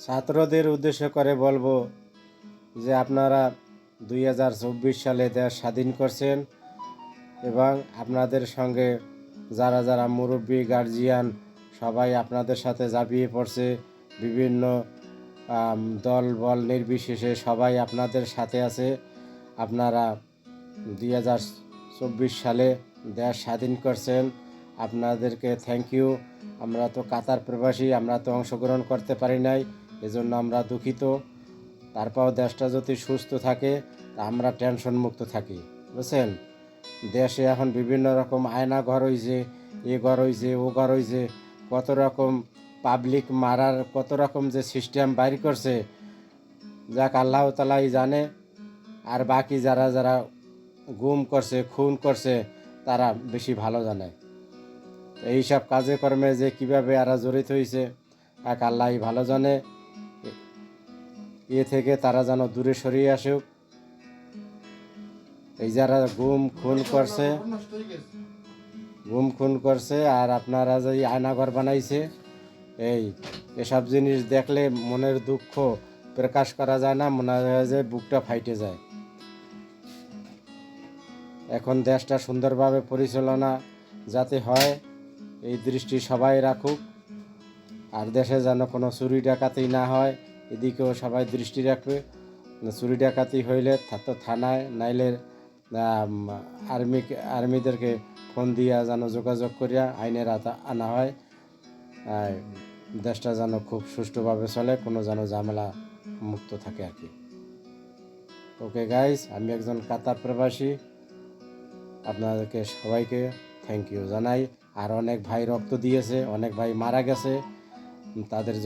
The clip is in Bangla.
ছাত্রদের উদ্দেশ্য করে বলবো যে আপনারা 2024 সালে দেশ স্বাধীন করছেন এবং আপনাদের সঙ্গে যারা যারা মুরব্বী গার্জিয়ান সবাই আপনাদের সাথে ঝাঁপিয়ে পড়ছে। বিভিন্ন দল বল নির্বিশেষে সবাই আপনাদের সাথে আছে। আপনারা 2024 সালে দেশ স্বাধীন করছেন, আপনাদেরকে থ্যাংক ইউ। আমরা তো কাতার প্রবাসী, আমরা তো অংশগ্রহণ করতে পারি নাই, এজন্য আমরা দুঃখিত। তারপর দেশটা যদি সুস্থ থাকে আমরা টেনশন মুক্ত থাকি, বুঝছেন। দেশে এখন বিভিন্ন রকম আয়না ঘর হয়েছে, এ ঘর হয়েছে, ও ঘর হয়েছে, কত রকম পাবলিক মারার কত রকম যে সিস্টেম বাইর করছে, যাক আল্লাহ তালাই জানে। আর বাকি যারা যারা গুম করছে, খুন করছে, তারা বেশি ভালো জানে। এইসব কাজে কর্মে যে কীভাবে এরা জড়িত হয়েছে এক আল্লাহই ভালো জানে। এ থেকে তারা যেন দূরে সরিয়ে আসুক। এই যারা গুম খুন করছে আর আপনারা যে আয়নাঘর বানাইছে, এসব জিনিস দেখলে মনের দুঃখ প্রকাশ করা যায় না, মনে হয় যে বুকটা ফাইটে যায়। এখন দেশটা সুন্দরভাবে পরিচালনা যাতে হয় এই দৃষ্টি সবাই রাখুক। আর দেশে যেন কোনো চুরি ডাকাতি না হয়, এদিকেও সবাই দৃষ্টি রাখবে। চুরি ডাকাতি হইলে তো থানায় নাইলে আর্মিদেরকে ফোন দিয়া যেন যোগাযোগ করিয়া আইনের আনা হয়। দেশটা যেন খুব সুষ্ঠুভাবে চলে, কোনো যেন ঝামেলা মুক্ত থাকে আর কি। ওকে গাইস, আমি একজন কাতার প্রবাসী, আপনাদেরকে সবাইকে থ্যাংক ইউ জানাই। আর অনেক ভাই রক্ত দিয়েছে, অনেক ভাই মারা গেছে, তাদের জন্য